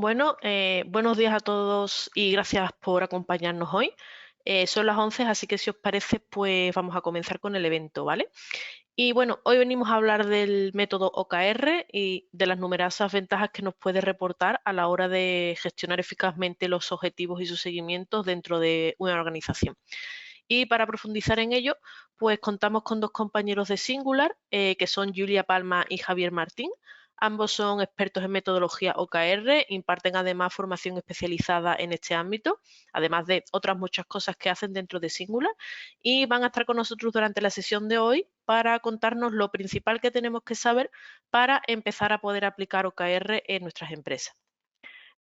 Bueno, buenos días a todos y gracias por acompañarnos hoy. Son las 11, así que si os parece, pues vamos a comenzar con el evento, ¿vale? Y bueno, hoy venimos a hablar del método OKR y de las numerosas ventajas que nos puede reportar a la hora de gestionar eficazmente los objetivos y sus seguimientos dentro de una organización. Y para profundizar en ello, pues contamos con dos compañeros de Singular, que son Julia Palma y Javier Martín. Ambos son expertos en metodología OKR, imparten además formación especializada en este ámbito, además de otras muchas cosas que hacen dentro de Singular, y van a estar con nosotros durante la sesión de hoy para contarnos lo principal que tenemos que saber para empezar a poder aplicar OKR en nuestras empresas.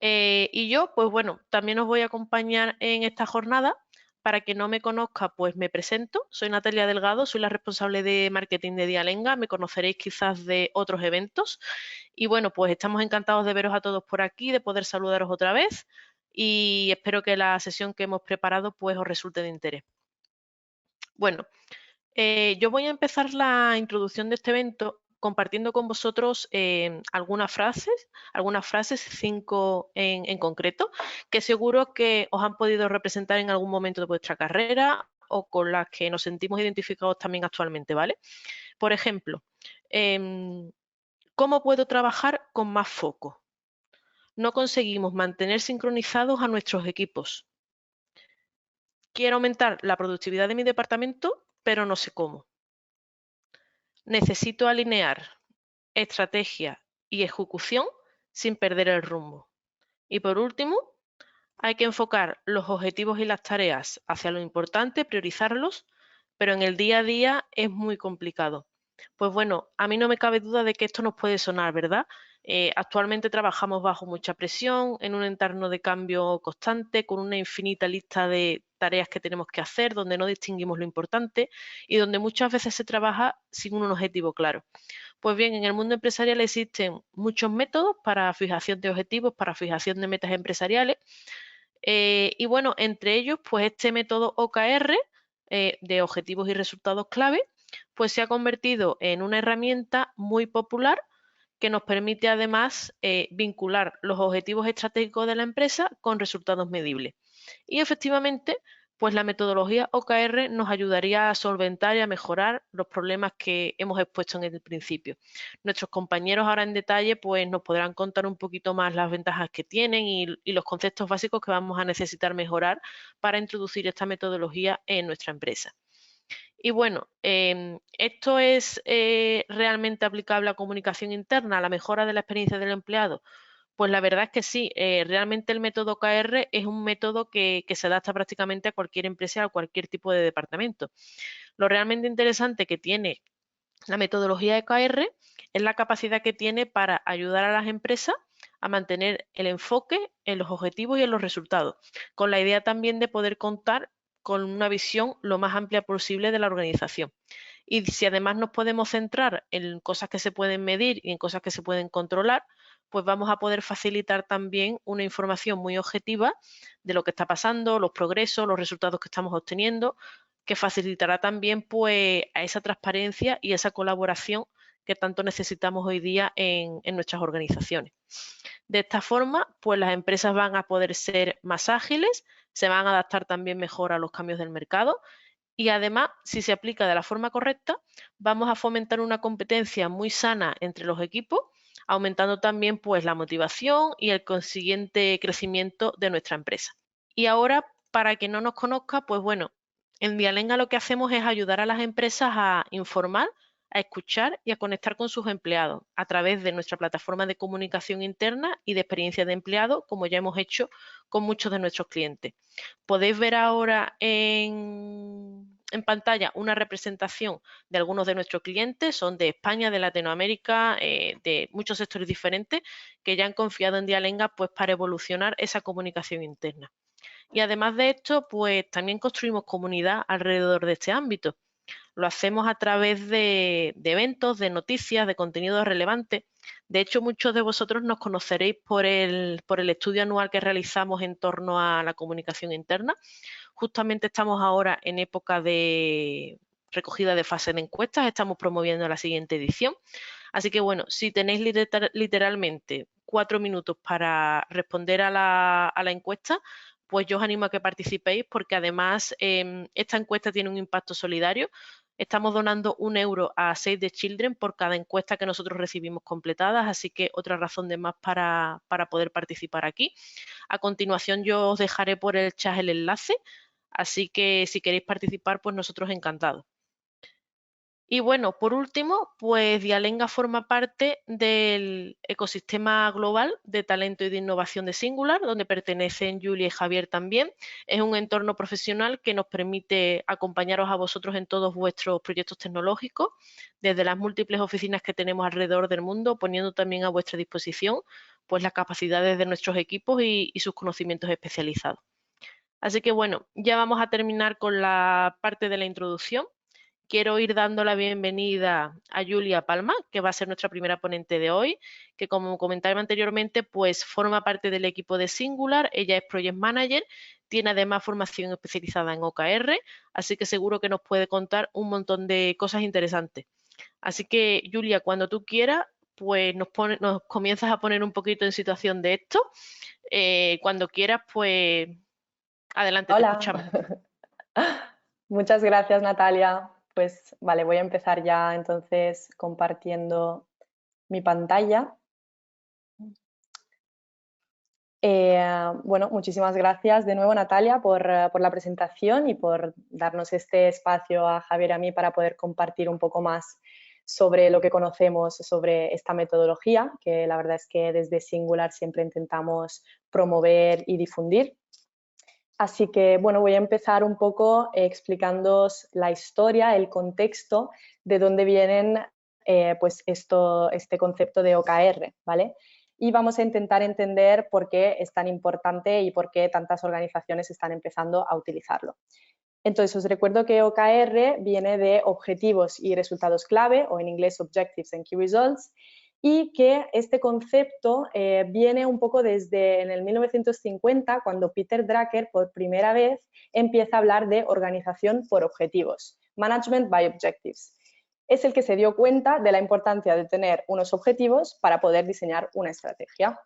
Y yo, pues bueno, también os voy a acompañar en esta jornada. Para quien no me conozca, pues me presento. Soy Natalia Delgado, soy la responsable de marketing de Dialenga. Me conoceréis quizás de otros eventos. Y bueno, pues estamos encantados de veros a todos por aquí, de poder saludaros otra vez. Y espero que la sesión que hemos preparado pues os resulte de interés. Bueno, yo voy a empezar la introducción de este evento compartiendo con vosotros algunas frases, 5 en concreto, que seguro que os han podido representar en algún momento de vuestra carrera o con las que nos sentimos identificados también actualmente, ¿vale? Por ejemplo, em, ¿cómo puedo trabajar con más foco? No conseguimos mantener sincronizados a nuestros equipos. Quiero aumentar la productividad de mi departamento, pero no sé cómo. Necesito alinear estrategia y ejecución sin perder el rumbo. Y por último, hay que enfocar los objetivos y las tareas hacia lo importante, priorizarlos, pero en el día a día es muy complicado. Pues bueno, a mí no me cabe duda de que esto nos puede sonar, ¿verdad? Actualmente trabajamos bajo mucha presión, en un entorno de cambio constante, con una infinita lista de tareas que tenemos que hacer, donde no distinguimos lo importante y donde muchas veces se trabaja sin un objetivo claro. Pues bien, en el mundo empresarial existen muchos métodos para fijación de objetivos, para fijación de metas empresariales. Y bueno, entre ellos, pues este método OKR de objetivos y resultados clave, pues se ha convertido en una herramienta muy popular que nos permite además vincular los objetivos estratégicos de la empresa con resultados medibles. Y efectivamente, pues la metodología OKR nos ayudaría a solventar y a mejorar los problemas que hemos expuesto en el principio. Nuestros compañeros ahora en detalle pues nos podrán contar un poquito más las ventajas que tienen y los conceptos básicos que vamos a necesitar mejorar para introducir esta metodología en nuestra empresa. Y bueno, ¿esto es realmente aplicable a comunicación interna, a la mejora de la experiencia del empleado? Pues la verdad es que sí, realmente el método OKR es un método que se adapta prácticamente a cualquier empresa, a cualquier tipo de departamento. Lo realmente interesante que tiene la metodología OKR es la capacidad que tiene para ayudar a las empresas a mantener el enfoque en los objetivos y en los resultados, con la idea también de poder contar con una visión lo más amplia posible de la organización. Y si además nos podemos centrar en cosas que se pueden medir y en cosas que se pueden controlar, pues vamos a poder facilitar también una información muy objetiva de lo que está pasando, los progresos, los resultados que estamos obteniendo, que facilitará también pues a esa transparencia y esa colaboración que tanto necesitamos hoy día en nuestras organizaciones. De esta forma, pues las empresas van a poder ser más ágiles, se van a adaptar también mejor a los cambios del mercado y además, si se aplica de la forma correcta, vamos a fomentar una competencia muy sana entre los equipos, aumentando también pues la motivación y el consiguiente crecimiento de nuestra empresa. Y ahora, para quien no nos conozca, pues bueno, en Dialenga lo que hacemos es ayudar a las empresas a informar, a escuchar y a conectar con sus empleados a través de nuestra plataforma de comunicación interna y de experiencia de empleado, como ya hemos hecho con muchos de nuestros clientes. Podéis ver ahora en pantalla una representación de algunos de nuestros clientes, son de España, de Latinoamérica, de muchos sectores diferentes, que ya han confiado en Dialenga pues, para evolucionar esa comunicación interna. Y además de esto, pues también construimos comunidad alrededor de este ámbito. Lo hacemos a través de eventos, de noticias, de contenidos relevantes. De hecho, muchos de vosotros nos conoceréis por el estudio anual que realizamos en torno a la comunicación interna. Justamente estamos ahora en época recogida de fase de encuestas, estamos promoviendo la siguiente edición. Así que bueno, si tenéis literalmente 4 minutos para responder a la encuesta, pues yo os animo a que participéis porque además esta encuesta tiene un impacto solidario. Estamos donando 1 euro a Save the Children por cada encuesta que nosotros recibimos completadas, así que otra razón de más para poder participar aquí. A continuación yo os dejaré por el chat el enlace, así que si queréis participar, pues nosotros encantados. Y bueno, por último, pues Dialenga forma parte del ecosistema global de talento y de innovación de Singular, donde pertenecen Julia y Javier también. Es un entorno profesional que nos permite acompañaros a vosotros en todos vuestros proyectos tecnológicos, desde las múltiples oficinas que tenemos alrededor del mundo, poniendo también a vuestra disposición pues las capacidades de nuestros equipos y sus conocimientos especializados. Así que bueno, ya vamos a terminar con la parte de la introducción. Quiero ir dando la bienvenida a Julia Palma, que va a ser nuestra primera ponente de hoy, que como comentaba anteriormente, pues forma parte del equipo de Singular, ella es Project Manager, tiene además formación especializada en OKR, así que seguro que nos puede contar un montón de cosas interesantes. Así que, Julia, cuando tú quieras, pues nos comienzas a poner un poquito en situación de esto. Cuando quieras, pues adelante, te Hola, escuchamos. muchas gracias Natalia. Pues vale, voy a empezar ya entonces compartiendo mi pantalla. Bueno, muchísimas gracias de nuevo Natalia por la presentación y por darnos este espacio a Javier y a mí para poder compartir un poco más sobre lo que conocemos sobre esta metodología, que la verdad es que desde Singular siempre intentamos promover y difundir. Así que, bueno, voy a empezar un poco explicándoos la historia, el contexto de dónde vienen pues este concepto de OKR, ¿vale? Y vamos a intentar entender por qué es tan importante y por qué tantas organizaciones están empezando a utilizarlo. Entonces, os recuerdo que OKR viene de objetivos y resultados clave, o en inglés Objectives and Key Results, y que este concepto viene un poco desde en el 1950, cuando Peter Drucker por primera vez empieza a hablar de organización por objetivos, Management by Objectives. Es el que se dio cuenta de la importancia de tener unos objetivos para poder diseñar una estrategia.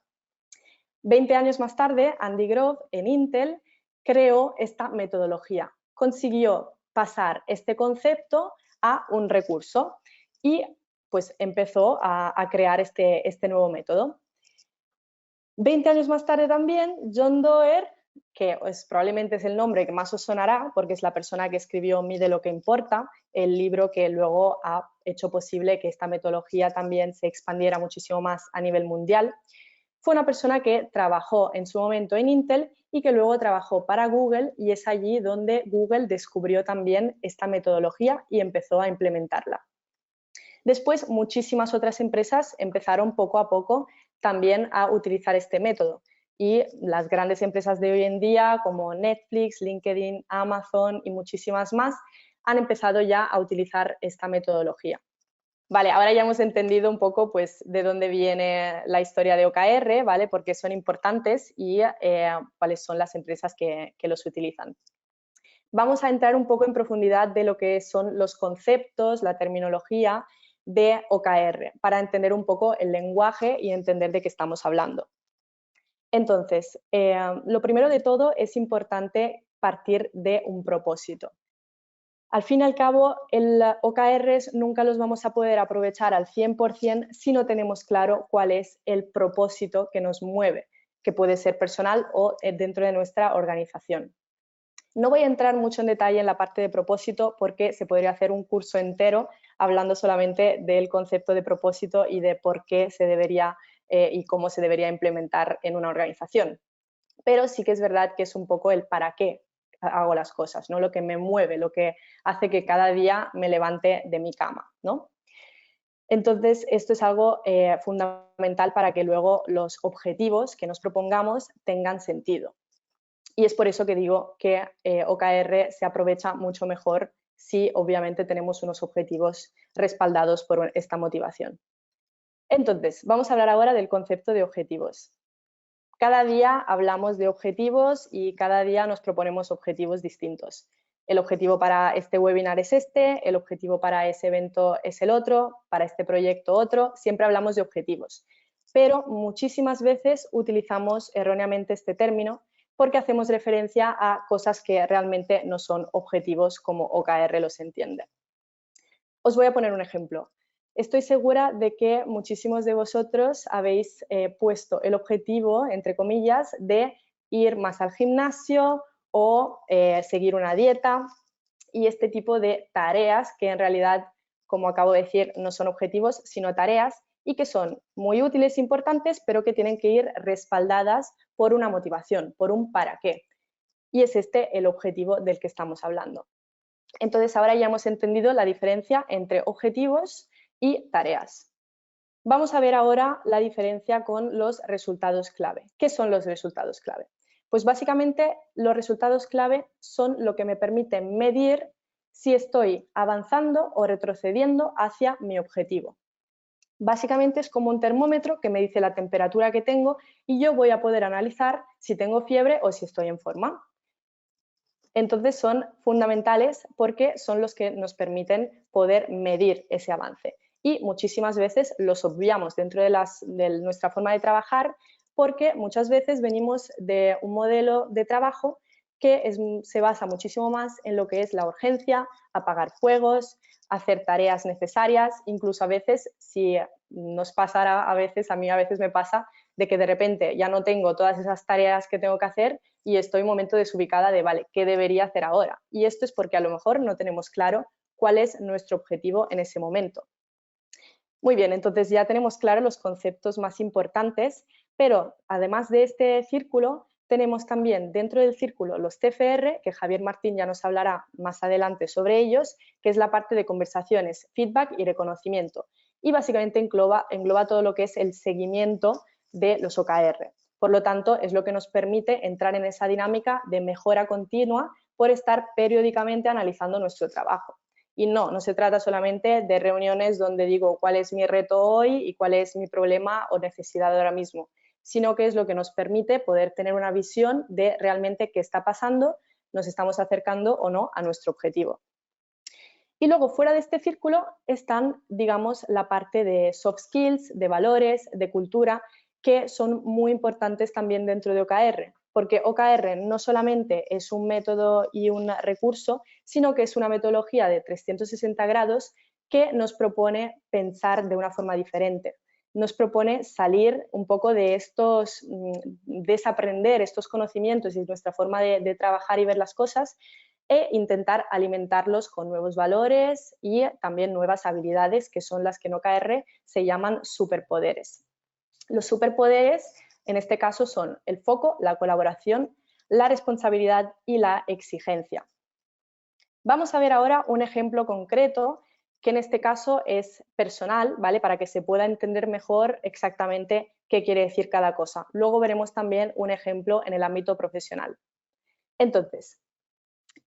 20 años más tarde, Andy Grove en Intel creó esta metodología. Consiguió pasar este concepto a un recurso y pues empezó a crear este nuevo método. 20 años más tarde también, John Doerr, que pues, probablemente es el nombre que más os sonará, porque es la persona que escribió Mide lo que importa, el libro que luego ha hecho posible que esta metodología también se expandiera muchísimo más a nivel mundial. Fue una persona que trabajó en su momento en Intel y que luego trabajó para Google, y es allí donde Google descubrió también esta metodología y empezó a implementarla. Después, muchísimas otras empresas empezaron poco a poco también a utilizar este método, y las grandes empresas de hoy en día como Netflix, LinkedIn, Amazon y muchísimas más han empezado ya a utilizar esta metodología. Vale, ahora ya hemos entendido un poco pues, de dónde viene la historia de OKR, ¿vale? Por qué son importantes y cuáles son las empresas que los utilizan. Vamos a entrar un poco en profundidad de lo que son los conceptos, la terminología de OKR, para entender un poco el lenguaje y entender de qué estamos hablando. Entonces, lo primero de todo es importante partir de un propósito. Al fin y al cabo, el OKRs nunca los vamos a poder aprovechar al 100% si no tenemos claro cuál es el propósito que nos mueve, que puede ser personal o dentro de nuestra organización. No voy a entrar mucho en detalle en la parte de propósito porque se podría hacer un curso entero hablando solamente del concepto de propósito y de por qué se debería y cómo se debería implementar en una organización. Pero sí que es verdad que es un poco el para qué hago las cosas, ¿no? Lo que me mueve, lo que hace que cada día me levante de mi cama, ¿no? Entonces, esto es algo fundamental para que luego los objetivos que nos propongamos tengan sentido. Y es por eso que digo que OKR se aprovecha mucho mejor si obviamente tenemos unos objetivos respaldados por esta motivación. Entonces, vamos a hablar ahora del concepto de objetivos. Cada día hablamos de objetivos y cada día nos proponemos objetivos distintos. el objetivo para este webinar es este, el objetivo para ese evento es el otro, para este proyecto otro, siempre hablamos de objetivos. Pero muchísimas veces utilizamos erróneamente este término porque hacemos referencia a cosas que realmente no son objetivos como OKR los entiende. Os voy a poner un ejemplo. Estoy segura de que muchísimos de vosotros habéis puesto el objetivo, entre comillas, de ir más al gimnasio o seguir una dieta y este tipo de tareas que en realidad, como acabo de decir, no son objetivos, sino tareas y que son muy útiles e importantes, pero que tienen que ir respaldadas por una motivación, por un para qué. Y es este el objetivo del que estamos hablando. Entonces, ahora ya hemos entendido la diferencia entre objetivos y tareas. Vamos a ver ahora la diferencia con los resultados clave. ¿Qué son los resultados clave? Pues básicamente los resultados clave son lo que me permite medir si estoy avanzando o retrocediendo hacia mi objetivo. Básicamente es como un termómetro que me dice la temperatura que tengo y yo voy a poder analizar si tengo fiebre o si estoy en forma. Entonces son fundamentales porque son los que nos permiten poder medir ese avance. Y muchísimas veces los obviamos dentro de nuestra forma de trabajar porque muchas veces venimos de un modelo de trabajo que se basa muchísimo más en lo que es la urgencia, apagar fuegos, hacer tareas necesarias, incluso a veces, si nos pasara a mí a veces me pasa, de que de repente ya no tengo todas esas tareas que tengo que hacer y estoy en un momento desubicada de, vale, ¿qué debería hacer ahora? Y esto es porque a lo mejor no tenemos claro cuál es nuestro objetivo en ese momento. Muy bien, entonces ya tenemos claros los conceptos más importantes, pero además de este círculo, tenemos también dentro del círculo los TFR, que Javier Martín ya nos hablará más adelante sobre ellos, que es la parte de conversaciones, feedback y reconocimiento. Y básicamente engloba todo lo que es el seguimiento de los OKR. Por lo tanto, es lo que nos permite entrar en esa dinámica de mejora continua por estar periódicamente analizando nuestro trabajo. Y no se trata solamente de reuniones donde digo cuál es mi reto hoy y cuál es mi problema o necesidad ahora mismo, sino que es lo que nos permite poder tener una visión de realmente qué está pasando, nos estamos acercando o no a nuestro objetivo. Y luego, fuera de este círculo, están, digamos, la parte de soft skills, de valores, de cultura, que son muy importantes también dentro de OKR, porque OKR no solamente es un método y un recurso, sino que es una metodología de 360 grados que nos propone pensar de una forma diferente. Nos propone salir un poco de desaprender estos conocimientos y nuestra forma de trabajar y ver las cosas e intentar alimentarlos con nuevos valores y también nuevas habilidades, que son las que en OKR se llaman superpoderes. Los superpoderes, en este caso, son el foco, la colaboración, la responsabilidad y la exigencia. Vamos a ver ahora un ejemplo concreto que en este caso es personal, ¿vale? Para que se pueda entender mejor exactamente qué quiere decir cada cosa. Luego veremos también un ejemplo en el ámbito profesional. Entonces,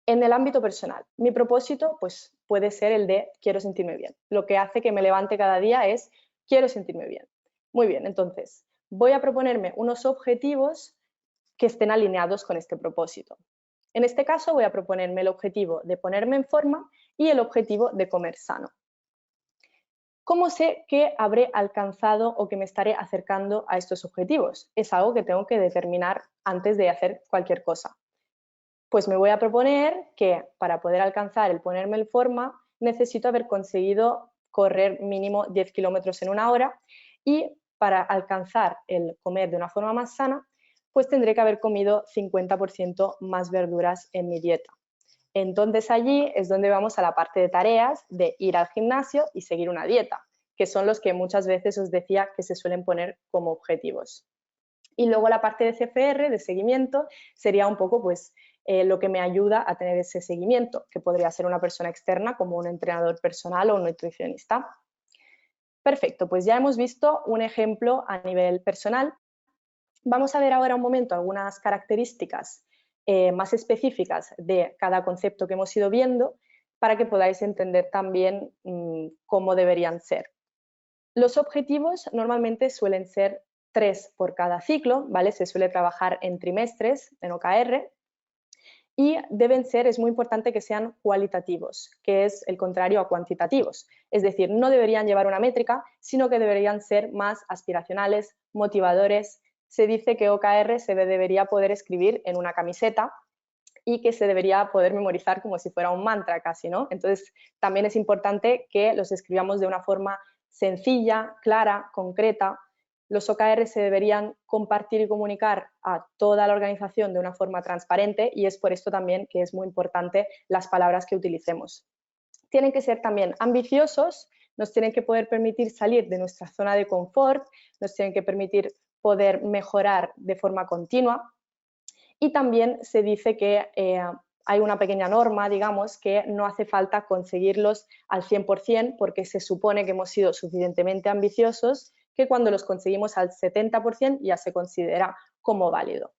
en el ámbito personal, mi propósito pues, puede ser el de quiero sentirme bien. Lo que hace que me levante cada día es quiero sentirme bien. Muy bien, entonces voy a proponerme unos objetivos que estén alineados con este propósito. En este caso voy a proponerme el objetivo de ponerme en forma y el objetivo de comer sano. ¿Cómo sé que habré alcanzado o que me estaré acercando a estos objetivos? Es algo que tengo que determinar antes de hacer cualquier cosa. Pues me voy a proponer que para poder alcanzar el ponerme en forma necesito haber conseguido correr mínimo 10 kilómetros en una hora y para alcanzar el comer de una forma más sana, pues tendré que haber comido 50% más verduras en mi dieta. Entonces allí es donde vamos a la parte de tareas de ir al gimnasio y seguir una dieta, que son los que muchas veces os decía que se suelen poner como objetivos. Y luego la parte de CFR, de seguimiento, sería un poco pues lo que me ayuda a tener ese seguimiento, que podría ser una persona externa como un entrenador personal o un nutricionista. Perfecto, pues ya hemos visto un ejemplo a nivel personal. Vamos a ver ahora un momento algunas características más específicas de cada concepto que hemos ido viendo para que podáis entender también cómo deberían ser. Los objetivos normalmente suelen ser 3 por cada ciclo, ¿vale? Se suele trabajar en trimestres, en OKR, y es muy importante que sean cualitativos, que es el contrario a cuantitativos. Es decir, no deberían llevar una métrica, sino que deberían ser más aspiracionales, motivadores. Se dice que OKR se debería poder escribir en una camiseta y que se debería poder memorizar como si fuera un mantra casi, ¿no? Entonces, también es importante que los escribamos de una forma sencilla, clara, concreta. Los OKR se deberían compartir y comunicar a toda la organización de una forma transparente y es por esto también que es muy importante las palabras que utilicemos. Tienen que ser también ambiciosos, nos tienen que poder permitir salir de nuestra zona de confort, nos tienen que permitir poder mejorar de forma continua y también se dice que hay una pequeña norma, digamos, que no hace falta conseguirlos al 100% porque se supone que hemos sido suficientemente ambiciosos que cuando los conseguimos al 70% ya se considera como válido.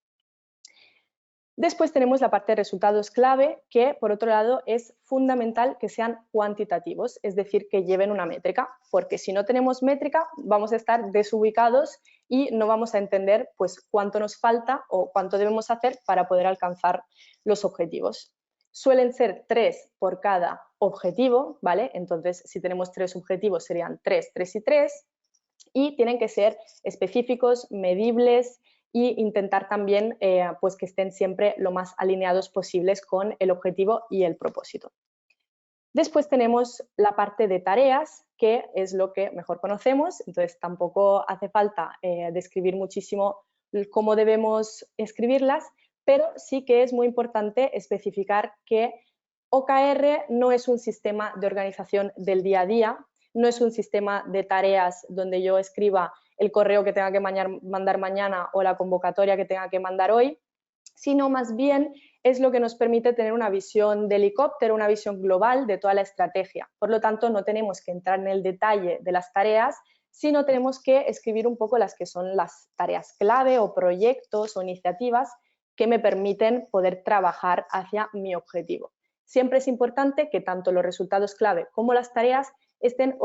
Después tenemos la parte de resultados clave, que por otro lado es fundamental que sean cuantitativos, es decir, que lleven una métrica, porque si no tenemos métrica vamos a estar desubicados y no vamos a entender pues cuánto nos falta o cuánto debemos hacer para poder alcanzar los objetivos. Suelen ser 3 por cada objetivo, ¿vale? Entonces, si tenemos 3 objetivos serían 3, 3 y 3, y tienen que ser específicos, medibles, y intentar también pues que estén siempre lo más alineados posibles con el objetivo y el propósito. Después tenemos la parte de tareas, que es lo que mejor conocemos, entonces tampoco hace falta describir muchísimo cómo debemos escribirlas, pero sí que es muy importante especificar que OKR no es un sistema de organización del día a día, no es un sistema de tareas donde yo escriba el correo que tenga que mandar mañana o la convocatoria que tenga que mandar hoy, sino más bien es lo que nos permite tener una visión de helicóptero, una visión global de toda la estrategia. Por lo tanto, no tenemos que entrar en el detalle de las tareas, sino tenemos que escribir un poco las que son las tareas clave o proyectos o iniciativas que me permiten poder trabajar hacia mi objetivo. Siempre es importante que tanto los resultados clave como las tareas estén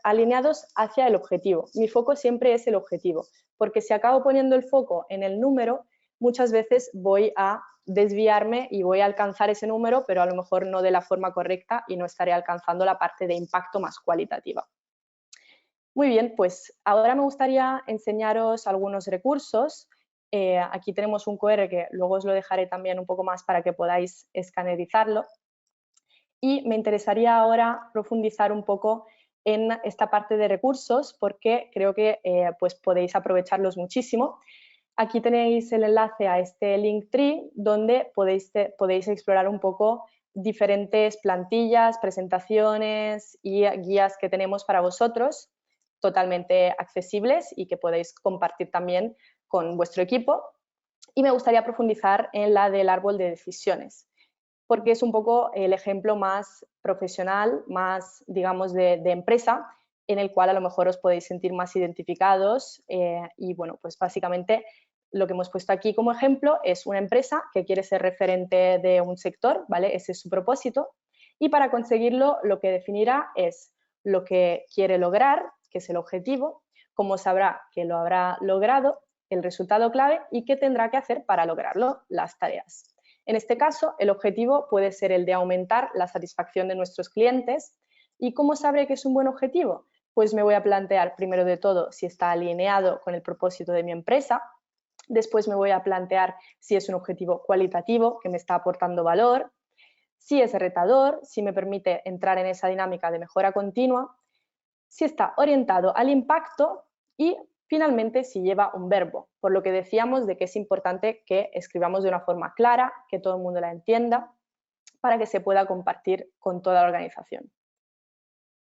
alineados hacia el objetivo. Mi foco siempre es el objetivo, porque si acabo poniendo el foco en el número, muchas veces voy a desviarme y voy a alcanzar ese número, pero a lo mejor no de la forma correcta y no estaré alcanzando la parte de impacto más cualitativa. Muy bien, pues ahora me gustaría enseñaros algunos recursos. Aquí tenemos un QR que luego os lo dejaré también un poco más para que podáis escanerizarlo. Y me interesaría ahora profundizar un poco en esta parte de recursos porque creo que pues podéis aprovecharlos muchísimo. Aquí tenéis el enlace a este Linktree donde podéis explorar un poco diferentes plantillas, presentaciones y guías que tenemos para vosotros, totalmente accesibles y que podéis compartir también con vuestro equipo. Y me gustaría profundizar en la del árbol de decisiones, porque es un poco el ejemplo más profesional, más, digamos, de empresa, en el cual a lo mejor os podéis sentir más identificados y, bueno, pues básicamente lo que hemos puesto aquí como ejemplo es una empresa que quiere ser referente de un sector, ¿vale? Ese es su propósito y para conseguirlo lo que definirá es lo que quiere lograr, que es el objetivo, cómo sabrá que lo habrá logrado, el resultado clave y qué tendrá que hacer para lograrlo, las tareas. En este caso, el objetivo puede ser el de aumentar la satisfacción de nuestros clientes. ¿Y cómo sabré que es un buen objetivo? Pues me voy a plantear primero de todo si está alineado con el propósito de mi empresa. Después me voy a plantear si es un objetivo cualitativo que me está aportando valor, si es retador, si me permite entrar en esa dinámica de mejora continua, si está orientado al impacto y finalmente si lleva un verbo, por lo que decíamos de que es importante que escribamos de una forma clara, que todo el mundo la entienda, para que se pueda compartir con toda la organización.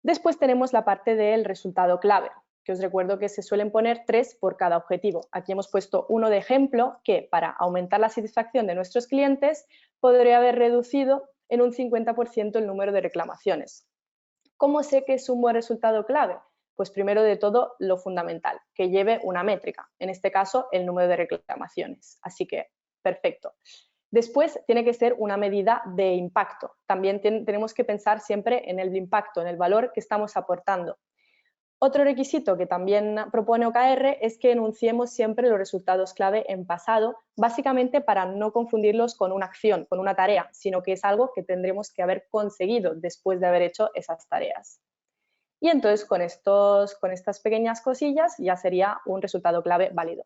Después tenemos la parte del resultado clave, que os recuerdo que se suelen poner 3 por cada objetivo. Aquí hemos puesto uno de ejemplo que para aumentar la satisfacción de nuestros clientes podría haber reducido en un 50% el número de reclamaciones. ¿Cómo sé que es un buen resultado clave? Pues primero de todo, lo fundamental, que lleve una métrica, en este caso el número de reclamaciones. Así que, perfecto. Después tiene que ser una medida de impacto. También tenemos que pensar siempre en el impacto, en el valor que estamos aportando. Otro requisito que también propone OKR es que enunciemos siempre los resultados clave en pasado, básicamente para no confundirlos con una acción, con una tarea, sino que es algo que tendremos que haber conseguido después de haber hecho esas tareas. Y entonces con estas pequeñas cosillas ya sería un resultado clave válido.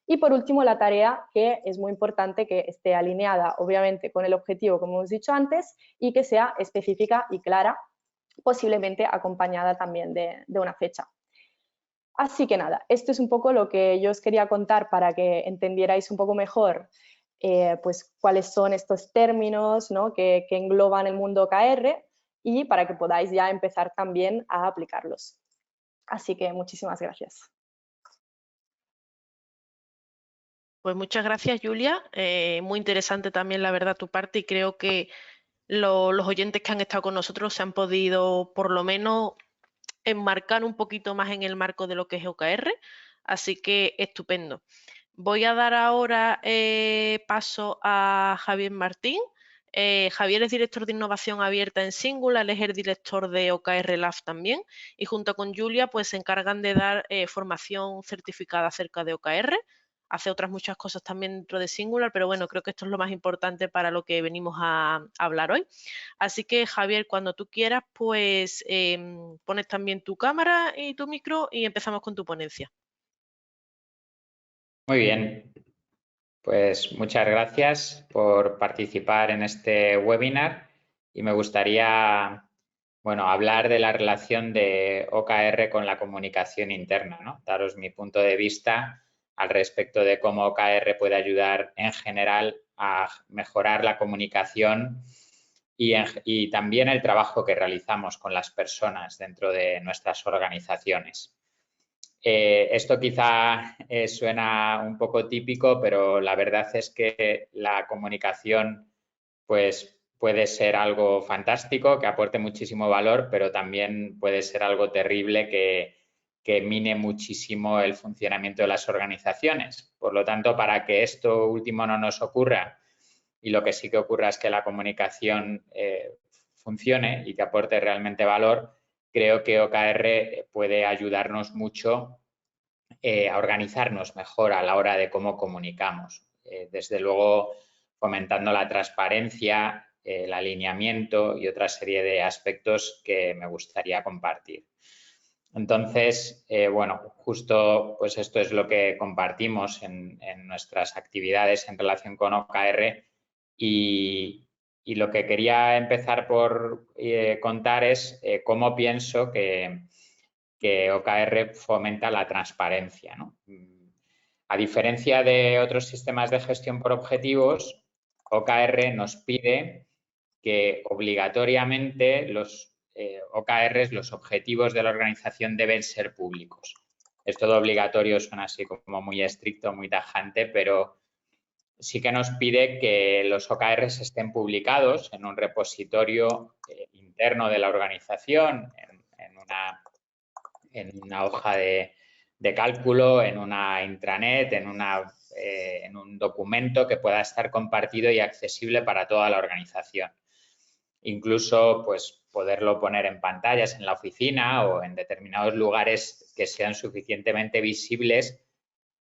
Y por último, la tarea, que es muy importante que esté alineada, obviamente, con el objetivo, como hemos dicho antes, y que sea específica y clara, posiblemente acompañada también de una fecha. Así que nada, esto es un poco lo que yo os quería contar para que entendierais un poco mejor pues cuáles son estos términos, ¿no?, que engloban el mundo OKR y para que podáis ya empezar también a aplicarlos. Así que muchísimas gracias. Pues muchas gracias, Julia. Muy interesante también, la verdad, tu parte, y creo que los oyentes que han estado con nosotros se han podido, por lo menos, enmarcar un poquito más en el marco de lo que es OKR, así que estupendo. Voy a dar ahora paso a Javier Martín. Javier es director de innovación abierta en Singular, es el director de OKR Lab también, y junto con Julia pues se encargan de dar formación certificada acerca de OKR. Hace otras muchas cosas también dentro de Singular, pero bueno, creo que esto es lo más importante para lo que venimos a hablar hoy. Así que, Javier, cuando tú quieras, pues pones también tu cámara y tu micro y empezamos con tu ponencia. Muy bien, pues muchas gracias por participar en este webinar y me gustaría, bueno, hablar de la relación de OKR con la comunicación interna, ¿no? Daros mi punto de vista al respecto de cómo OKR puede ayudar en general a mejorar la comunicación y también el trabajo que realizamos con las personas dentro de nuestras organizaciones. Esto quizá suena un poco típico, pero la verdad es que la comunicación pues, puede ser algo fantástico, que aporte muchísimo valor, pero también puede ser algo terrible que mine muchísimo el funcionamiento de las organizaciones. Por lo tanto, para que esto último no nos ocurra y lo que sí que ocurra es que la comunicación funcione y que aporte realmente valor, creo que OKR puede ayudarnos mucho a organizarnos mejor a la hora de cómo comunicamos. Desde luego, fomentando la transparencia, el alineamiento y otra serie de aspectos que me gustaría compartir. Entonces, bueno, justo pues esto es lo que compartimos en nuestras actividades en relación con OKR y lo que quería empezar por contar es cómo pienso que OKR fomenta la transparencia, ¿no? A diferencia de otros sistemas de gestión por objetivos, OKR nos pide que obligatoriamente los OKRs, los objetivos de la organización, deben ser públicos. Esto de obligatorio suena así como muy estricto, muy tajante, pero sí que nos pide que los OKRs estén publicados en un repositorio interno de la organización, en una hoja de cálculo, en una intranet, en un documento que pueda estar compartido y accesible para toda la organización. Incluso, pues, poderlo poner en pantallas en la oficina o en determinados lugares que sean suficientemente visibles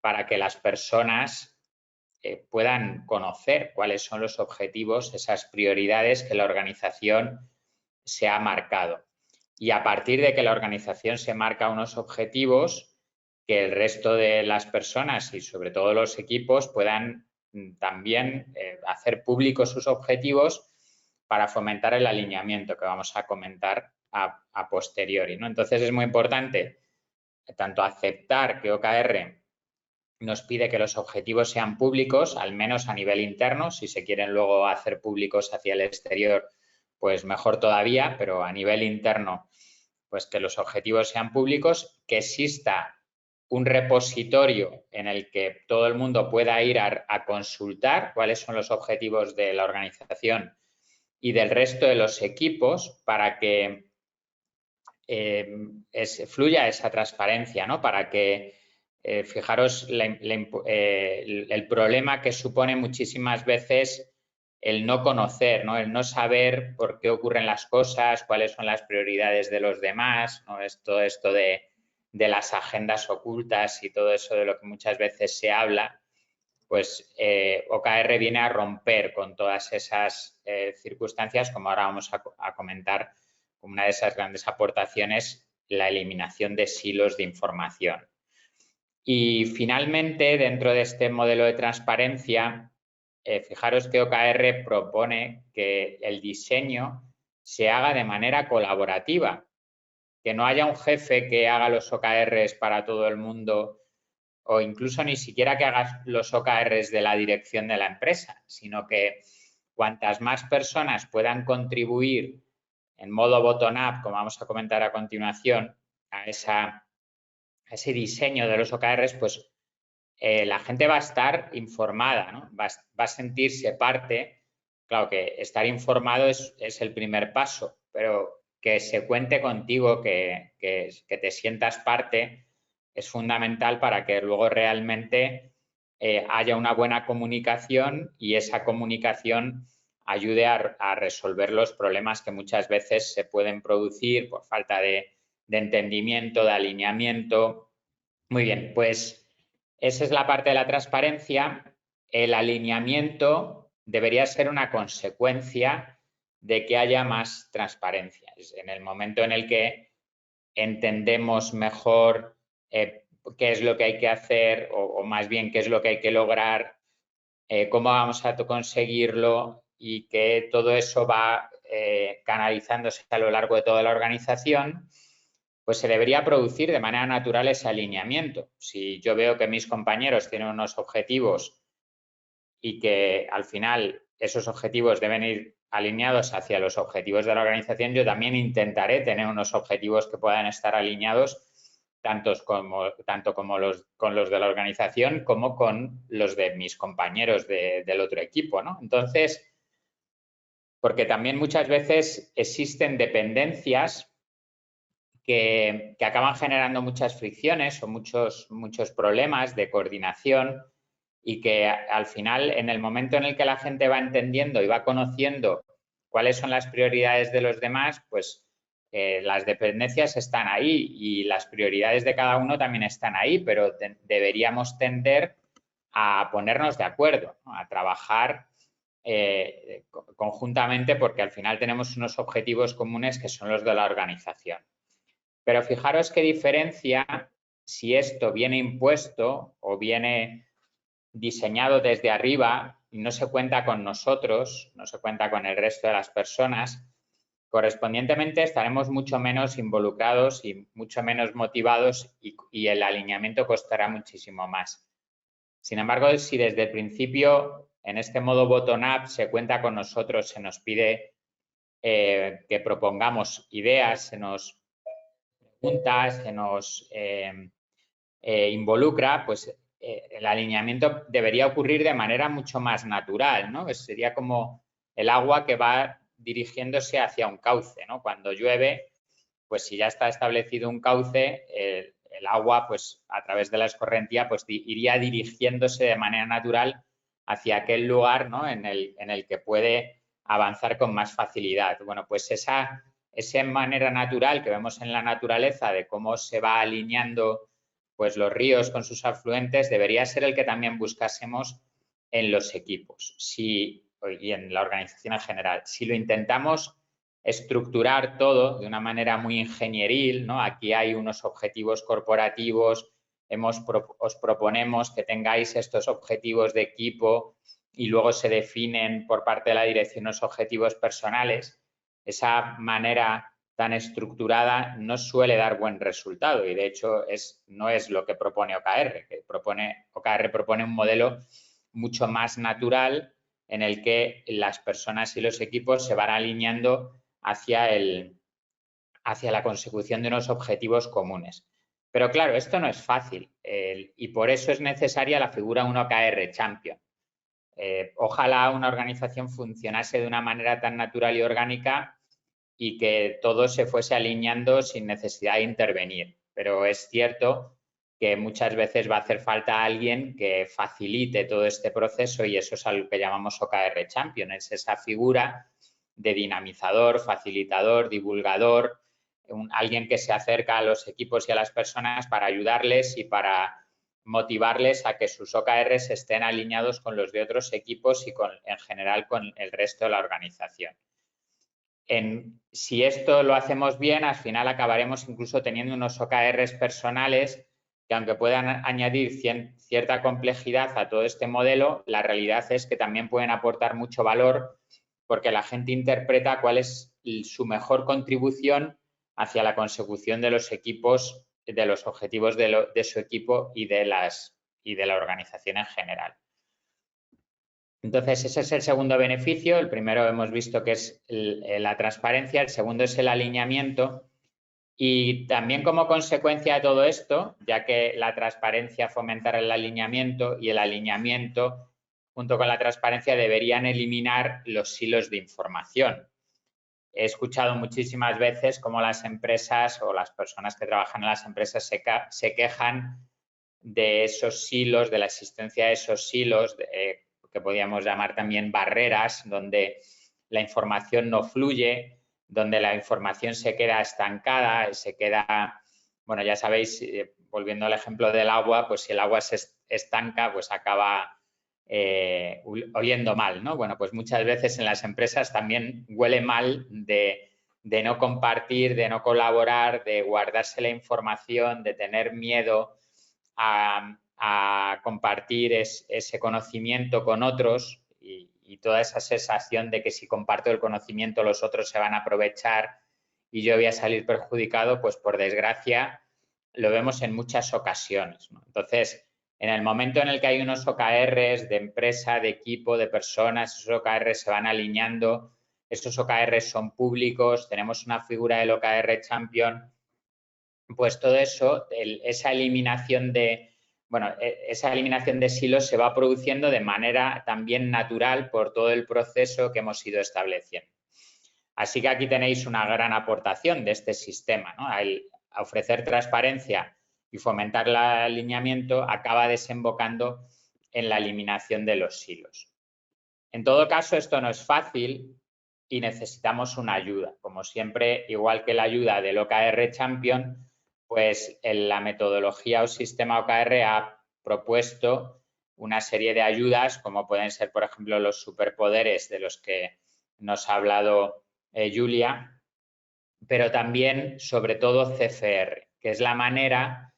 para que las personas puedan conocer cuáles son los objetivos, esas prioridades que la organización se ha marcado. Y a partir de que la organización se marca unos objetivos, que el resto de las personas y sobre todo los equipos puedan también hacer públicos sus objetivos para fomentar el alineamiento que vamos a comentar a posteriori, ¿no? Entonces es muy importante tanto aceptar que OKR nos pide que los objetivos sean públicos, al menos a nivel interno. Si se quieren luego hacer públicos hacia el exterior, pues mejor todavía, pero a nivel interno, pues que los objetivos sean públicos, que exista un repositorio en el que todo el mundo pueda ir a consultar cuáles son los objetivos de la organización y del resto de los equipos para que fluya esa transparencia, ¿no? Para que, fijaros, el problema que supone muchísimas veces el no conocer, ¿no? El no saber por qué ocurren las cosas, cuáles son las prioridades de los demás, ¿no? Todo esto de de las agendas ocultas y todo eso de lo que muchas veces se habla, pues OKR viene a romper con todas esas circunstancias, como ahora vamos a comentar como una de esas grandes aportaciones, la eliminación de silos de información. Y finalmente, dentro de este modelo de transparencia, fijaros que OKR propone que el diseño se haga de manera colaborativa, que no haya un jefe que haga los OKRs para todo el mundo o incluso ni siquiera que hagas los OKRs de la dirección de la empresa, sino que cuantas más personas puedan contribuir en modo bottom-up, como vamos a comentar a continuación, a ese diseño de los OKRs, pues la gente va a estar informada, ¿no? Va a sentirse parte. Claro que estar informado es el primer paso, pero que se cuente contigo, que te sientas parte, es fundamental para que luego realmente haya una buena comunicación y esa comunicación ayude a resolver los problemas que muchas veces se pueden producir por falta de entendimiento, de alineamiento. Muy bien, pues esa es la parte de la transparencia. El alineamiento debería ser una consecuencia de que haya más transparencia. En el momento en el que entendemos mejor qué es lo que hay que hacer o más bien qué es lo que hay que lograr, cómo vamos a conseguirlo y que todo eso va canalizándose a lo largo de toda la organización, pues se debería producir de manera natural ese alineamiento. Si yo veo que mis compañeros tienen unos objetivos y que al final esos objetivos deben ir alineados hacia los objetivos de la organización, yo también intentaré tener unos objetivos que puedan estar alineados tanto con los de la organización como con los de mis compañeros del otro equipo, ¿no? Entonces, porque también muchas veces existen dependencias que acaban generando muchas fricciones o muchos problemas de coordinación y que al final, en el momento en el que la gente va entendiendo y va conociendo cuáles son las prioridades de los demás, pues las dependencias están ahí y las prioridades de cada uno también están ahí, pero deberíamos tender a ponernos de acuerdo, ¿no? A trabajar conjuntamente porque al final tenemos unos objetivos comunes que son los de la organización. Pero fijaros qué diferencia si esto viene impuesto o viene diseñado desde arriba y no se cuenta con nosotros, no se cuenta con el resto de las personas, correspondientemente estaremos mucho menos involucrados y mucho menos motivados y el alineamiento costará muchísimo más. Sin embargo, si desde el principio en este modo bottom-up se cuenta con nosotros, se nos pide que propongamos ideas, se nos pregunta, se nos involucra, pues el alineamiento debería ocurrir de manera mucho más natural, ¿no? Sería como el agua que va dirigiéndose hacia un cauce, ¿no? Cuando llueve, pues si ya está establecido un cauce, el agua, pues a través de la escorrentía, pues iría dirigiéndose de manera natural hacia aquel lugar, ¿no? en el que puede avanzar con más facilidad. Bueno, pues esa manera natural que vemos en la naturaleza de cómo se va alineando pues los ríos con sus afluentes debería ser el que también buscásemos en los equipos y en la organización en general. Si lo intentamos estructurar todo de una manera muy ingenieril, ¿no? Aquí hay unos objetivos corporativos, os proponemos que tengáis estos objetivos de equipo y luego se definen por parte de la dirección los objetivos personales. Esa manera tan estructurada no suele dar buen resultado y de hecho no es lo que propone OKR. OKR propone un modelo mucho más natural en el que las personas y los equipos se van alineando hacia la consecución de unos objetivos comunes. Pero claro, esto no es fácil y por eso es necesaria la figura de un OKR Champion. Ojalá una organización funcionase de una manera tan natural y orgánica y que todo se fuese alineando sin necesidad de intervenir. Pero es cierto que muchas veces va a hacer falta alguien que facilite todo este proceso y eso es algo que llamamos OKR Champion, es esa figura de dinamizador, facilitador, divulgador, alguien que se acerca a los equipos y a las personas para ayudarles y para motivarles a que sus OKRs estén alineados con los de otros equipos y en general con el resto de la organización. Si esto lo hacemos bien, al final acabaremos incluso teniendo unos OKRs personales que, aunque puedan añadir cierta complejidad a todo este modelo, la realidad es que también pueden aportar mucho valor porque la gente interpreta cuál es su mejor contribución hacia la consecución de los equipos, de los objetivos de su equipo y de la organización en general. Entonces, ese es el segundo beneficio. El primero hemos visto que es la transparencia, el segundo es el alineamiento. Y también como consecuencia de todo esto, ya que la transparencia fomentará el alineamiento y el alineamiento, junto con la transparencia, deberían eliminar los silos de información. He escuchado muchísimas veces cómo las empresas o las personas que trabajan en las empresas se quejan de esos silos, de la existencia de esos silos, que podríamos llamar también barreras, donde la información no fluye, donde la información se queda estancada, bueno, ya sabéis, volviendo al ejemplo del agua, pues si el agua se estanca, pues acaba oliendo mal, ¿no? Bueno, pues muchas veces en las empresas también huele mal de no compartir, de no colaborar, de guardarse la información, de tener miedo a compartir ese conocimiento con otros y toda esa sensación de que si comparto el conocimiento los otros se van a aprovechar y yo voy a salir perjudicado, pues por desgracia lo vemos en muchas ocasiones, ¿no? Entonces, en el momento en el que hay unos OKRs de empresa, de equipo, de personas, esos OKRs se van alineando, esos OKRs son públicos, tenemos una figura del OKR Champion, pues todo eso, esa eliminación de silos se va produciendo de manera también natural por todo el proceso que hemos ido estableciendo. Así que aquí tenéis una gran aportación de este sistema, ¿no? Al ofrecer transparencia y fomentar el alineamiento, acaba desembocando en la eliminación de los silos. En todo caso, esto no es fácil y necesitamos una ayuda. Como siempre, igual que la ayuda del OKR Champion, pues la metodología o sistema OKR ha propuesto una serie de ayudas, como pueden ser, por ejemplo, los superpoderes de los que nos ha hablado Julia, pero también, sobre todo, CFR, que es la manera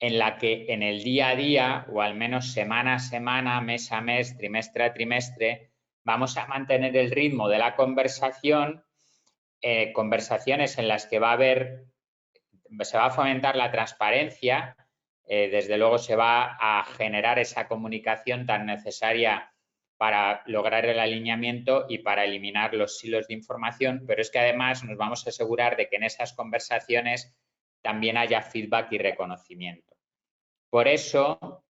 en la que en el día a día, o al menos semana a semana, mes a mes, trimestre a trimestre, vamos a mantener el ritmo de la conversación, conversaciones en las que se va a fomentar la transparencia, desde luego se va a generar esa comunicación tan necesaria para lograr el alineamiento y para eliminar los silos de información, pero es que además nos vamos a asegurar de que en esas conversaciones también haya feedback y reconocimiento. Por eso,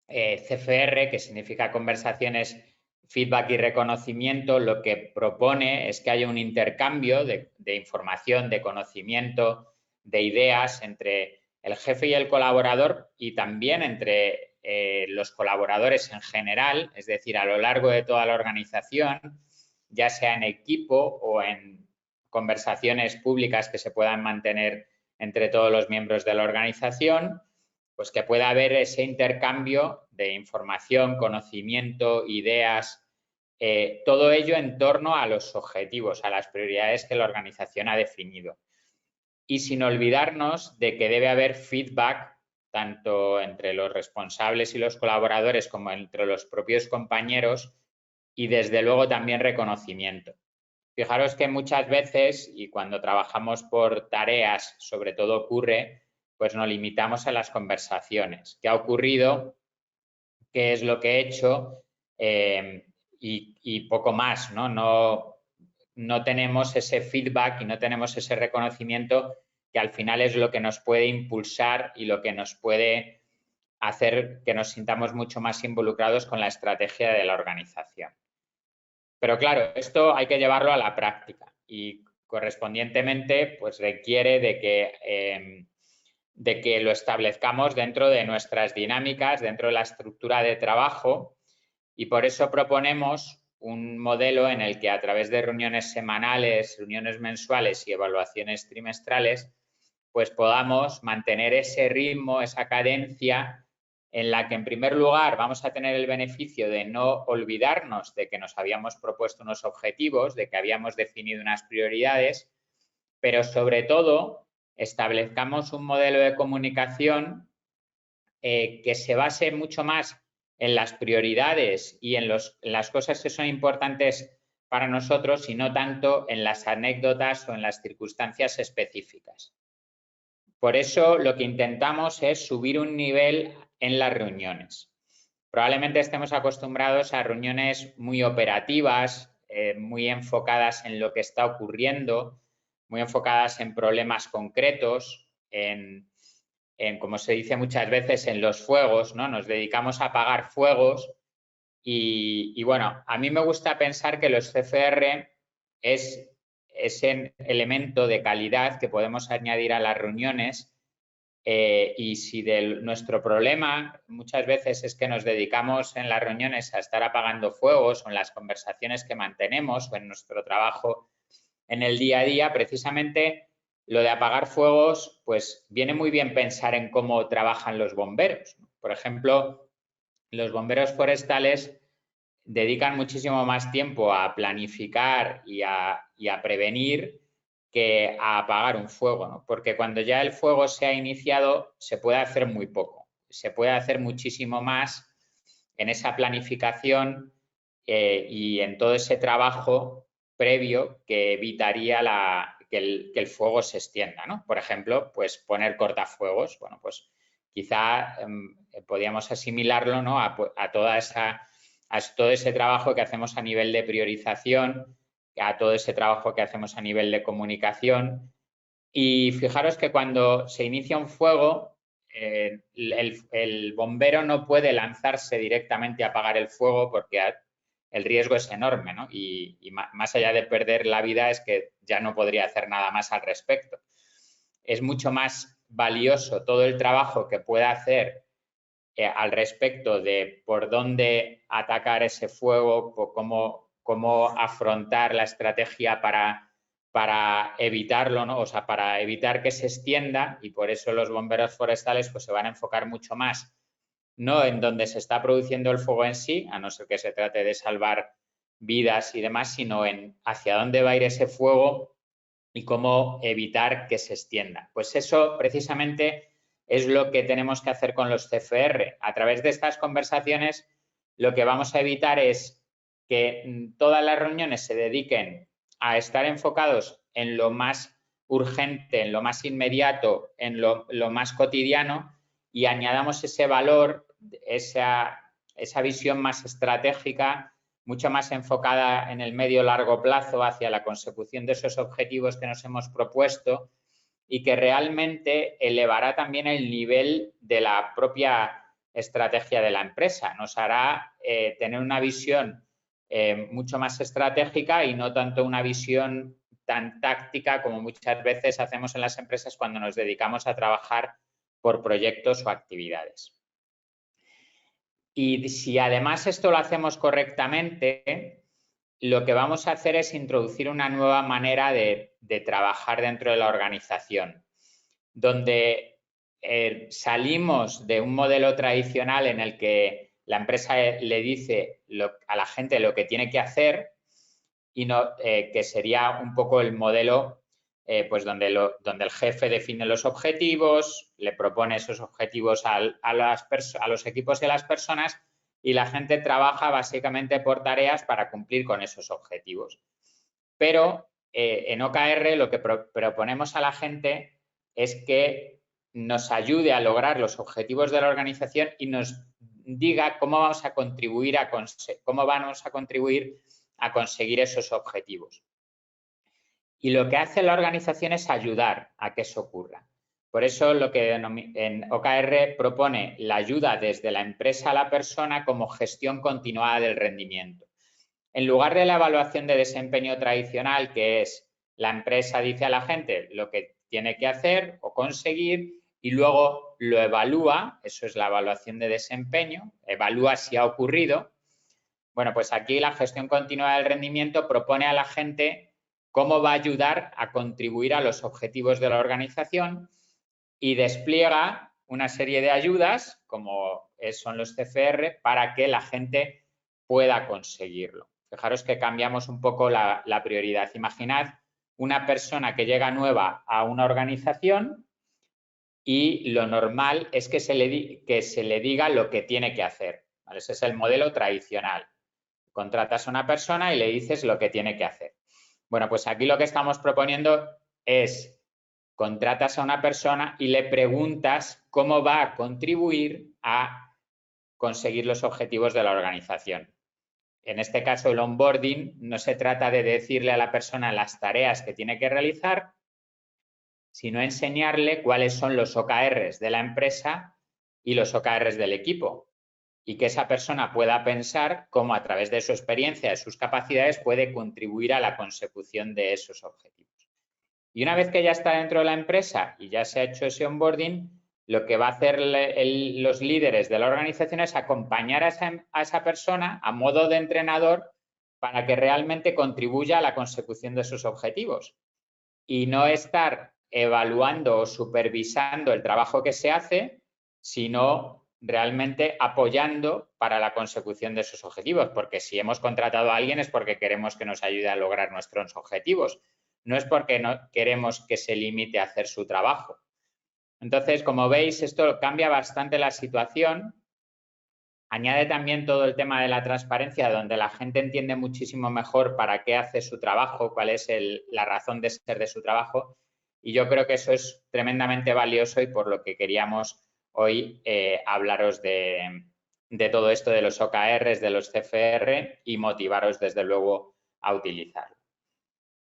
CFR, que significa conversaciones, feedback y reconocimiento, lo que propone es que haya un intercambio de información, de conocimiento, de ideas entre el jefe y el colaborador y también entre los colaboradores en general, es decir, a lo largo de toda la organización, ya sea en equipo o en conversaciones públicas que se puedan mantener entre todos los miembros de la organización, pues que pueda haber ese intercambio de información, conocimiento, ideas, todo ello en torno a los objetivos, a las prioridades que la organización ha definido. Y sin olvidarnos de que debe haber feedback tanto entre los responsables y los colaboradores como entre los propios compañeros y desde luego también reconocimiento. Fijaros que muchas veces, y cuando trabajamos por tareas, sobre todo ocurre, pues nos limitamos a las conversaciones. ¿Qué ha ocurrido? ¿Qué es lo que he hecho? Y poco más, ¿no? No tenemos ese feedback y no tenemos ese reconocimiento que al final es lo que nos puede impulsar y lo que nos puede hacer que nos sintamos mucho más involucrados con la estrategia de la organización. Pero claro, esto hay que llevarlo a la práctica y correspondientemente pues requiere de que lo establezcamos dentro de nuestras dinámicas, dentro de la estructura de trabajo y por eso proponemos un modelo en el que a través de reuniones semanales, reuniones mensuales y evaluaciones trimestrales, pues podamos mantener ese ritmo, esa cadencia en la que en primer lugar vamos a tener el beneficio de no olvidarnos de que nos habíamos propuesto unos objetivos, de que habíamos definido unas prioridades, pero sobre todo establezcamos un modelo de comunicación que se base mucho más en las prioridades y en las cosas que son importantes para nosotros y no tanto en las anécdotas o en las circunstancias específicas. Por eso lo que intentamos es subir un nivel en las reuniones. Probablemente estemos acostumbrados a reuniones muy operativas, muy enfocadas en lo que está ocurriendo, muy enfocadas en problemas concretos, como se dice muchas veces, en los fuegos, ¿no? Nos dedicamos a apagar fuegos y bueno, a mí me gusta pensar que los CFR es ese elemento de calidad que podemos añadir a las reuniones y si nuestro problema muchas veces es que nos dedicamos en las reuniones a estar apagando fuegos o en las conversaciones que mantenemos o en nuestro trabajo en el día a día, precisamente lo de apagar fuegos, pues viene muy bien pensar en cómo trabajan los bomberos. Por ejemplo, los bomberos forestales dedican muchísimo más tiempo a planificar y a prevenir que a apagar un fuego, ¿no? Porque cuando ya el fuego se ha iniciado se puede hacer muy poco, se puede hacer muchísimo más en esa planificación y en todo ese trabajo previo que evitaría que el fuego se extienda, ¿no? Por ejemplo, pues poner cortafuegos, bueno, pues quizá podríamos asimilarlo, ¿no? a todo ese trabajo que hacemos a nivel de priorización, a todo ese trabajo que hacemos a nivel de comunicación. Y fijaros que cuando se inicia un fuego, el bombero no puede lanzarse directamente a apagar el fuego porque el riesgo es enorme, ¿no? Y más allá de perder la vida es que ya no podría hacer nada más al respecto. Es mucho más valioso todo el trabajo que pueda hacer al respecto de por dónde atacar ese fuego, cómo afrontar la estrategia para evitarlo, ¿no? O sea, para evitar que se extienda, y por eso los bomberos forestales pues se van a enfocar mucho más no en donde se está produciendo el fuego en sí, a no ser que se trate de salvar vidas y demás, sino en hacia dónde va a ir ese fuego y cómo evitar que se extienda. Pues eso precisamente es lo que tenemos que hacer con los CFR. A través de estas conversaciones lo que vamos a evitar es que todas las reuniones se dediquen a estar enfocados en lo más urgente, en lo más inmediato, en lo más cotidiano y añadamos ese valor, esa visión más estratégica, mucho más enfocada en el medio-largo plazo hacia la consecución de esos objetivos que nos hemos propuesto y que realmente elevará también el nivel de la propia estrategia de la empresa. Nos hará tener una visión mucho más estratégica y no tanto una visión tan táctica como muchas veces hacemos en las empresas cuando nos dedicamos a trabajar por proyectos o actividades. Y si además esto lo hacemos correctamente, lo que vamos a hacer es introducir una nueva manera de trabajar dentro de la organización, donde salimos de un modelo tradicional en el que la empresa le dice a la gente lo que tiene que hacer y no, que sería un poco el modelo pues donde el jefe define los objetivos, le propone esos objetivos a los equipos y a las personas y la gente trabaja básicamente por tareas para cumplir con esos objetivos. Pero en OKR lo que proponemos a la gente es que nos ayude a lograr los objetivos de la organización y nos diga cómo vamos a contribuir a conseguir esos objetivos. Y lo que hace la organización es ayudar a que eso ocurra. Por eso lo que en OKR propone la ayuda desde la empresa a la persona como gestión continuada del rendimiento. En lugar de la evaluación de desempeño tradicional, que es la empresa dice a la gente lo que tiene que hacer o conseguir y luego lo evalúa, eso es la evaluación de desempeño, evalúa si ha ocurrido. Bueno, pues aquí la gestión continua del rendimiento propone a la gente cómo va a ayudar a contribuir a los objetivos de la organización y despliega una serie de ayudas, como son los CFR, para que la gente pueda conseguirlo. Fijaros que cambiamos un poco la prioridad. Imaginad una persona que llega nueva a una organización y lo normal es que se le diga lo que tiene que hacer, ¿vale? Ese es el modelo tradicional. Contratas a una persona y le dices lo que tiene que hacer. Bueno, pues aquí lo que estamos proponiendo es contratas a una persona y le preguntas cómo va a contribuir a conseguir los objetivos de la organización. En este caso, el onboarding no se trata de decirle a la persona las tareas que tiene que realizar, sino enseñarle cuáles son los OKRs de la empresa y los OKRs del equipo. Y que esa persona pueda pensar cómo a través de su experiencia, de sus capacidades, puede contribuir a la consecución de esos objetivos. Y una vez que ya está dentro de la empresa y ya se ha hecho ese onboarding, lo que va a hacer los líderes de la organización es acompañar a esa persona a modo de entrenador para que realmente contribuya a la consecución de sus objetivos. Y no estar evaluando o supervisando el trabajo que se hace, sino realmente apoyando para la consecución de esos objetivos, porque si hemos contratado a alguien es porque queremos que nos ayude a lograr nuestros objetivos, no es porque no queremos que se limite a hacer su trabajo. Entonces, como veis, esto cambia bastante la situación. Añade también todo el tema de la transparencia, donde la gente entiende muchísimo mejor para qué hace su trabajo, cuál es la razón de ser de su trabajo. Y yo creo que eso es tremendamente valioso y por lo que queríamos hoy hablaros de todo esto de los OKRs, de los CFR y motivaros desde luego a utilizarlo.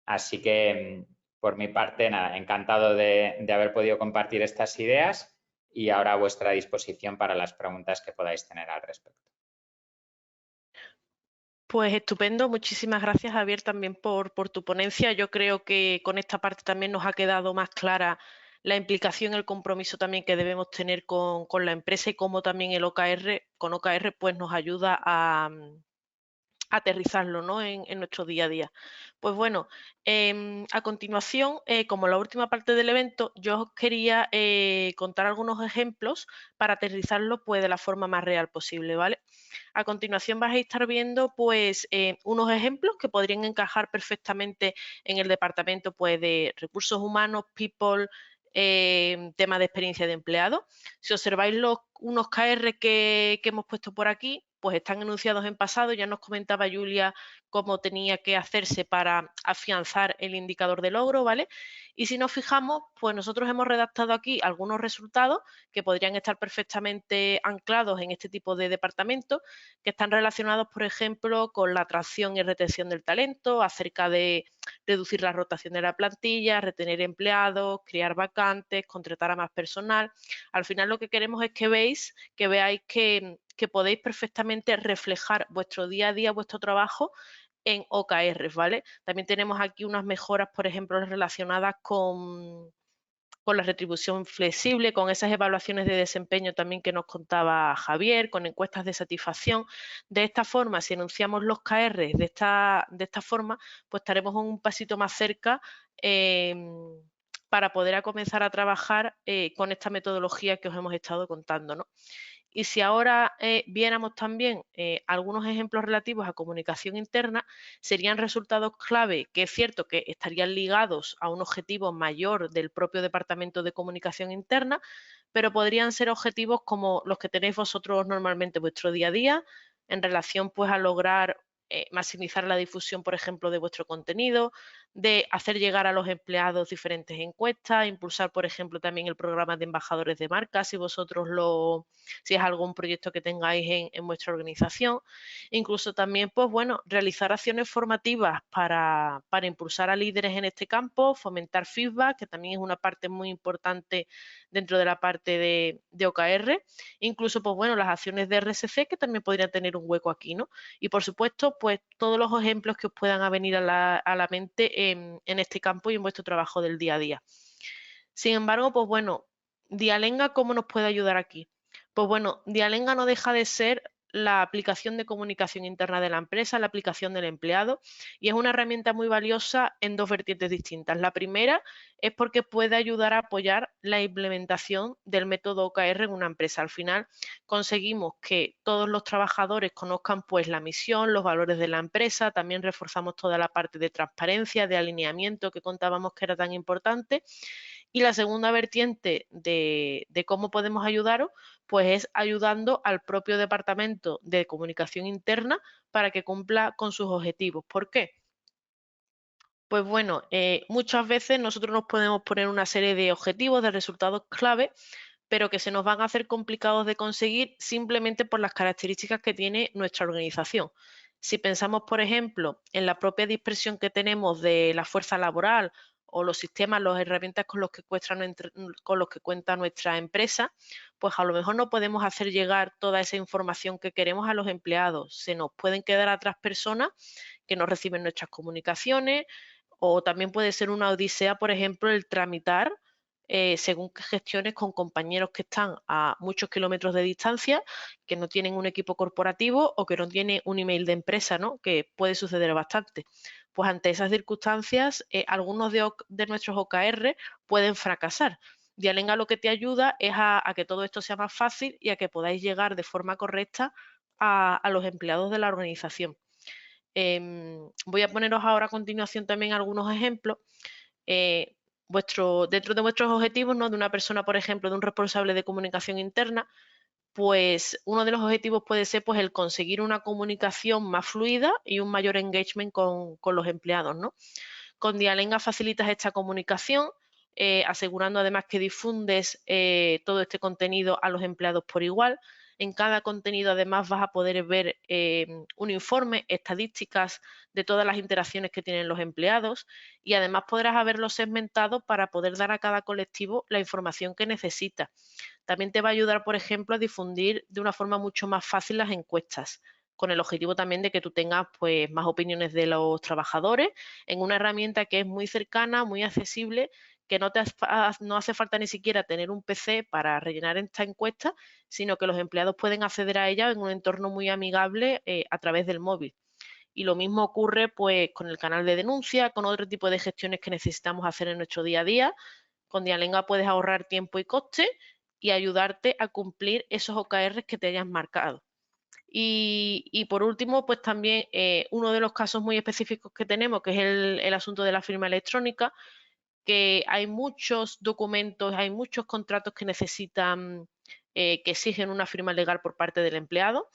Así que por mi parte, nada, encantado de haber podido compartir estas ideas y ahora a vuestra disposición para las preguntas que podáis tener al respecto. Pues estupendo, muchísimas gracias Javier también por tu ponencia. Yo creo que con esta parte también nos ha quedado más clara la implicación, el compromiso también que debemos tener con la empresa y cómo también el OKR, con OKR pues nos ayuda a aterrizarlo, ¿no? en nuestro día a día. Pues bueno, a continuación, como la última parte del evento, yo os quería contar algunos ejemplos para aterrizarlo pues, de la forma más real posible, ¿vale? A continuación vais a estar viendo pues, unos ejemplos que podrían encajar perfectamente en el departamento pues, de recursos humanos, people, tema de experiencia de empleado. Si observáis unos KR que hemos puesto por aquí, pues están enunciados en pasado. Ya nos comentaba Julia cómo tenía que hacerse para afianzar el indicador de logro, ¿vale? Y si nos fijamos, pues nosotros hemos redactado aquí algunos resultados que podrían estar perfectamente anclados en este tipo de departamento, que están relacionados, por ejemplo, con la atracción y retención del talento, acerca de reducir la rotación de la plantilla, retener empleados, crear vacantes, contratar a más personal. Al final lo que queremos es que veáis que podéis perfectamente reflejar vuestro día a día, vuestro trabajo en OKRs, ¿vale? También tenemos aquí unas mejoras, por ejemplo, relacionadas con la retribución flexible, con esas evaluaciones de desempeño también que nos contaba Javier, con encuestas de satisfacción. De esta forma, si enunciamos los KR de esta forma, pues estaremos un pasito más cerca para poder comenzar a trabajar con esta metodología que os hemos estado contando, ¿no? Y si ahora viéramos también algunos ejemplos relativos a comunicación interna, serían resultados clave, que es cierto que estarían ligados a un objetivo mayor del propio departamento de comunicación interna, pero podrían ser objetivos como los que tenéis vosotros normalmente en vuestro día a día, en relación pues a lograr maximizar la difusión, por ejemplo, de vuestro contenido, de hacer llegar a los empleados diferentes encuestas, impulsar, por ejemplo, también el programa de embajadores de marca, si vosotros si es algún proyecto que tengáis en vuestra organización. Incluso también, pues bueno, realizar acciones formativas para impulsar a líderes en este campo, fomentar feedback, que también es una parte muy importante dentro de la parte de OKR. Incluso, pues bueno, las acciones de RSC, que también podrían tener un hueco aquí, ¿no? Y por supuesto, pues todos los ejemplos que os puedan venir a la mente en este campo y en vuestro trabajo del día a día. Sin embargo, pues bueno, Dialenga, ¿cómo nos puede ayudar aquí? Pues bueno, Dialenga no deja de ser la aplicación de comunicación interna de la empresa, la aplicación del empleado, y es una herramienta muy valiosa en dos vertientes distintas. La primera es porque puede ayudar a apoyar la implementación del método OKR en una empresa. Al final conseguimos que todos los trabajadores conozcan pues la misión, los valores de la empresa, también reforzamos toda la parte de transparencia, de alineamiento que contábamos que era tan importante. Y la segunda vertiente de cómo podemos ayudaros, pues es ayudando al propio departamento de comunicación interna para que cumpla con sus objetivos. ¿Por qué? Pues bueno, muchas veces nosotros nos podemos poner una serie de objetivos, de resultados clave, pero que se nos van a hacer complicados de conseguir simplemente por las características que tiene nuestra organización. Si pensamos, por ejemplo, en la propia dispersión que tenemos de la fuerza laboral o los sistemas, las herramientas con los que cuenta nuestra empresa, pues a lo mejor no podemos hacer llegar toda esa información que queremos a los empleados. Se nos pueden quedar atrás personas que no reciben nuestras comunicaciones, o también puede ser una odisea, por ejemplo, el tramitar según qué gestiones con compañeros que están a muchos kilómetros de distancia, que no tienen un equipo corporativo o que no tienen un email de empresa, ¿no? Que puede suceder bastante. Pues ante esas circunstancias, algunos de nuestros OKR pueden fracasar. Dialenga lo que te ayuda es a que todo esto sea más fácil y a que podáis llegar de forma correcta a los empleados de la organización. Voy a poneros ahora a continuación también algunos ejemplos. Dentro de vuestros objetivos, ¿no? De una persona, por ejemplo, de un responsable de comunicación interna, pues uno de los objetivos puede ser pues, el conseguir una comunicación más fluida y un mayor engagement con los empleados, ¿no? Con Dialenga facilitas esta comunicación, asegurando además que difundes todo este contenido a los empleados por igual. En cada contenido además vas a poder ver un informe, estadísticas de todas las interacciones que tienen los empleados y además podrás haberlos segmentado para poder dar a cada colectivo la información que necesita. También te va a ayudar, por ejemplo, a difundir de una forma mucho más fácil las encuestas, con el objetivo también de que tú tengas pues, más opiniones de los trabajadores en una herramienta que es muy cercana, muy accesible, que no hace falta ni siquiera tener un PC para rellenar esta encuesta, sino que los empleados pueden acceder a ella en un entorno muy amigable a través del móvil. Y lo mismo ocurre pues, con el canal de denuncia, con otro tipo de gestiones que necesitamos hacer en nuestro día a día. Con Dialenga puedes ahorrar tiempo y coste y ayudarte a cumplir esos OKRs que te hayas marcado. Y por último, pues también uno de los casos muy específicos que tenemos, que es el asunto de la firma electrónica, que hay muchos documentos, hay muchos contratos que necesitan, que exigen una firma legal por parte del empleado.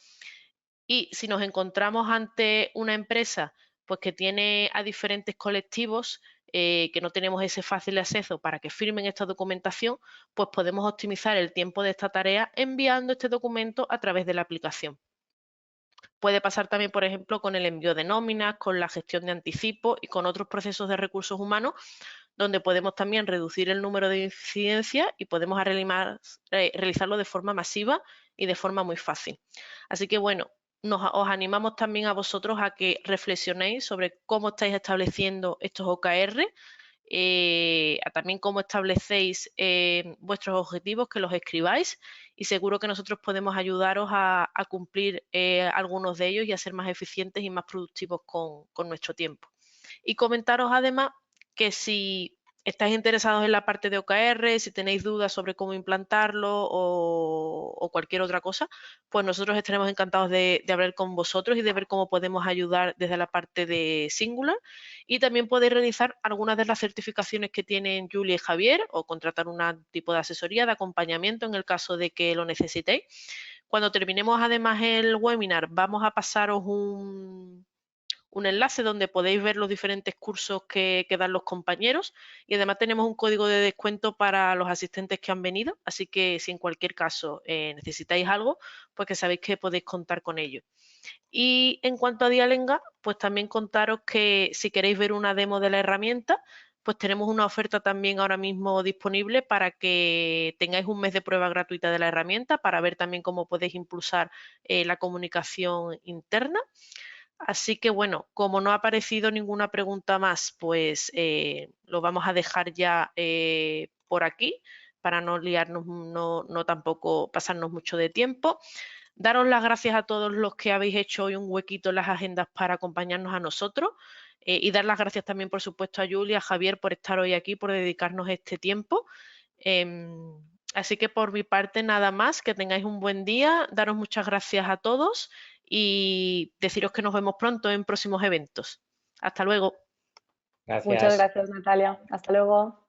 Y si nos encontramos ante una empresa pues, que tiene a diferentes colectivos, que no tenemos ese fácil acceso para que firmen esta documentación, pues podemos optimizar el tiempo de esta tarea enviando este documento a través de la aplicación. Puede pasar también, por ejemplo, con el envío de nóminas, con la gestión de anticipo y con otros procesos de recursos humanos, donde podemos también reducir el número de incidencias y podemos realizarlo de forma masiva y de forma muy fácil. Así que bueno, os animamos también a vosotros a que reflexionéis sobre cómo estáis estableciendo estos OKR, también cómo establecéis vuestros objetivos, que los escribáis y seguro que nosotros podemos ayudaros a cumplir algunos de ellos y a ser más eficientes y más productivos con nuestro tiempo. Y comentaros además que si estáis interesados en la parte de OKR, si tenéis dudas sobre cómo implantarlo o cualquier otra cosa, pues nosotros estaremos encantados de hablar con vosotros y de ver cómo podemos ayudar desde la parte de Singular. Y también podéis realizar algunas de las certificaciones que tienen Julia y Javier o contratar un tipo de asesoría, de acompañamiento en el caso de que lo necesitéis. Cuando terminemos además el webinar, vamos a pasaros un enlace donde podéis ver los diferentes cursos que dan los compañeros y además tenemos un código de descuento para los asistentes que han venido, así que si en cualquier caso necesitáis algo, pues que sabéis que podéis contar con ello. Y en cuanto a Dialenga, pues también contaros que si queréis ver una demo de la herramienta, pues tenemos una oferta también ahora mismo disponible para que tengáis un mes de prueba gratuita de la herramienta para ver también cómo podéis impulsar la comunicación interna. Así que bueno, como no ha aparecido ninguna pregunta más, pues lo vamos a dejar ya por aquí para no liarnos, no tampoco pasarnos mucho de tiempo. Daros las gracias a todos los que habéis hecho hoy un huequito en las agendas para acompañarnos a nosotros y dar las gracias también, por supuesto, a Julia, a Javier por estar hoy aquí, por dedicarnos este tiempo. Así que por mi parte nada más, que tengáis un buen día, daros muchas gracias a todos y deciros que nos vemos pronto en próximos eventos. Hasta luego. Gracias. Muchas gracias, Natalia. Hasta luego.